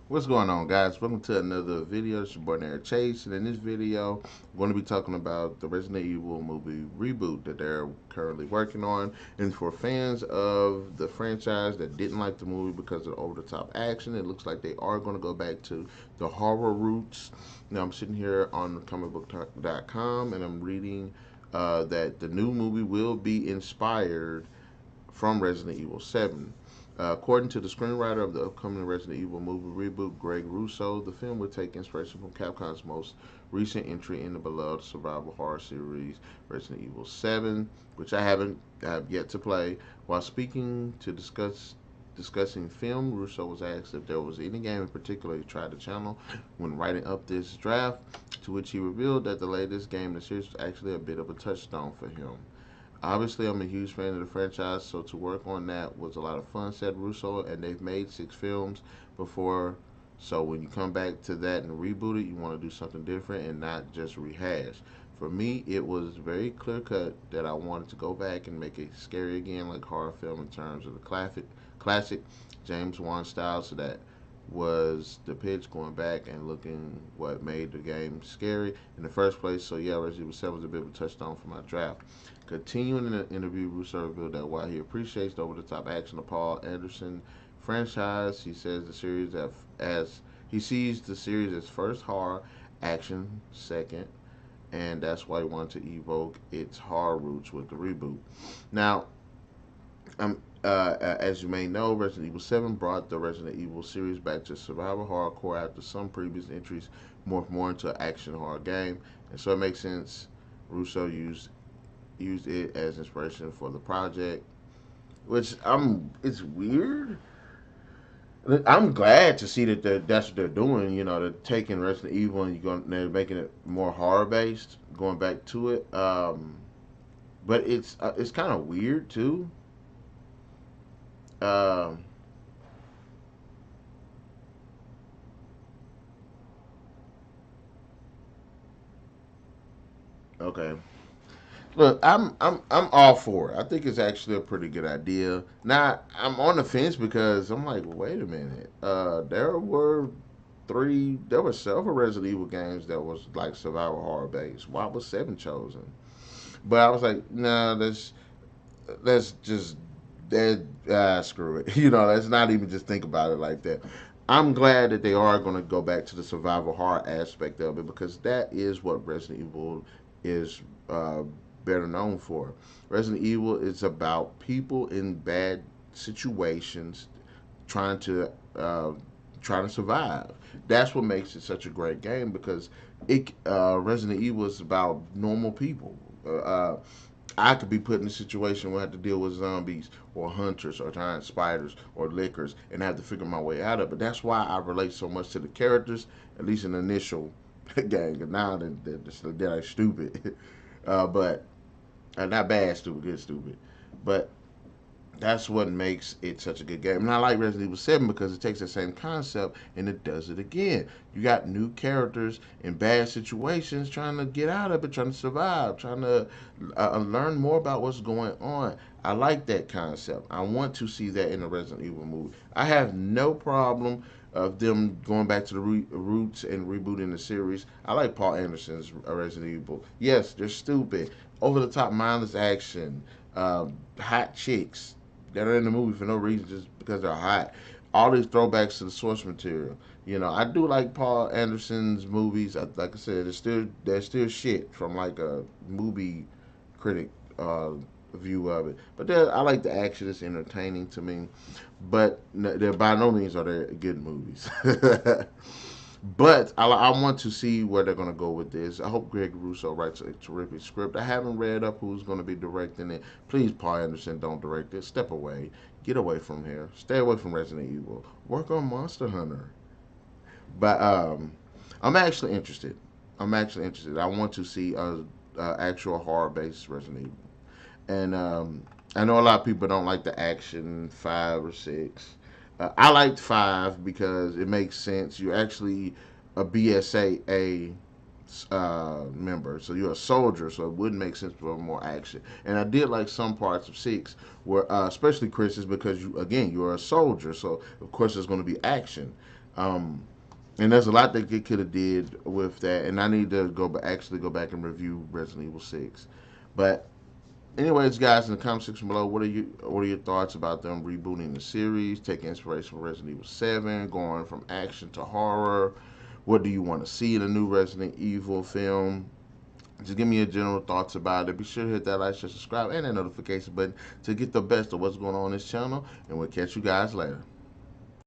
What's going on, guys? Welcome to another video. It's your boy NarikChase, and in this video, I'm going to be talking about the Resident Evil movie reboot that they're currently working on. And for fans of the franchise that didn't like the movie because of the over-the-top action, it looks like they are going to go back to the horror roots. Now, I'm sitting here on comicbook.com, and I'm reading that the new movie will be inspired from Resident Evil 7. According to the screenwriter of the upcoming Resident Evil movie reboot, Greg Russo, the film will take inspiration from Capcom's most recent entry in the beloved survival horror series, Resident Evil 7, which I have yet to play. While speaking to discussing film, Russo was asked if there was any game in particular he tried to channel when writing up this draft, to which he revealed that the latest game in the series was actually a bit of a touchstone for him. Obviously, I'm a huge fan of the franchise, so to work on that was a lot of fun, said Russo, and they've made 6 films before. So when you come back to that and reboot it, you want to do something different and not just rehash. For me, it was very clear cut that I wanted to go back and make it scary again, like horror film in terms of the classic James Wan style. So that was the pitch, going back and looking what made the game scary in the first place. So yeah, Resident Evil 7 was a bit of a touchstone for my draft. Continuing in the interview, Russo revealed that while he appreciates the over-the-top action of Paul Anderson franchise, he says the series as he sees the series as first horror, action second, and that's why he wanted to evoke its horror roots with the reboot. Now, as you may know, Resident Evil 7 brought the Resident Evil series back to survival horror after some previous entries morphed more into an action horror game, and so it makes sense Russo used it as inspiration for the project, which it's weird. I'm glad to see that that's what they're doing. You know, they're taking Resident Evil and they're making it more horror based, going back to it. But it's kind of weird too. Um, okay, look, I'm all for it. I think it's actually a pretty good idea. Now I'm on the fence because I'm like, wait a minute. There were several Resident Evil games that was like survival horror based. Why was 7 chosen? But I was like, nah, let's just screw it. You know, let's not even just think about it like that. I'm glad that they are going to go back to the survival horror aspect of it because that is what Resident Evil is better known for. Resident Evil is about people in bad situations trying to uh, trying to survive. That's what makes it such a great game because it Resident Evil is about normal people. I could be put in a situation where I have to deal with zombies or hunters or giant spiders or lickers and I have to figure my way out of it. That's why I relate so much to the characters, at least in the initial game. And now they're stupid, but not bad stupid, good stupid. But that's what makes it such a good game. And I like Resident Evil 7 because it takes the same concept and it does it again. You got new characters in bad situations trying to get out of it, trying to survive, trying to learn more about what's going on. I like that concept. I want to see that in a Resident Evil movie. I have no problem of them going back to the roots and rebooting the series. I like Paul Anderson's Resident Evil. Yes, they're stupid, over the top, mindless action, hot chicks that are in the movie for no reason, just because they're hot. All these throwbacks to the source material. You know, I do like Paul Anderson's movies. Like I said, there's still shit from like a movie critic view of it. But I like the action; it's entertaining to me. But they're by no means are they good movies. But I want to see where they're going to go with this. I hope Greg Russo writes a terrific script. I haven't read up who's going to be directing it. Please, Paul Anderson, don't direct it. Step away. Get away from here. Stay away from Resident Evil. Work on Monster Hunter. But I'm actually interested. I want to see a actual horror-based Resident Evil. And I know a lot of people don't like the action 5 or 6. I liked 5 because it makes sense. You actually a BSAA member, so you're a soldier, so it wouldn't make sense for more action. And I did like some parts of 6, where especially Chris, is because you're a soldier, so of course there's going to be action. Um, and there's a lot that they could have did with that, and I need to actually go back and review Resident Evil 6. But anyways, guys, in the comment section below, what are your thoughts about them rebooting the series, taking inspiration from Resident Evil 7, going from action to horror? What do you want to see in a new Resident Evil film? Just give me your general thoughts about it. Be sure to hit that like, share, subscribe, and that notification button to get the best of what's going on this channel. And we'll catch you guys later.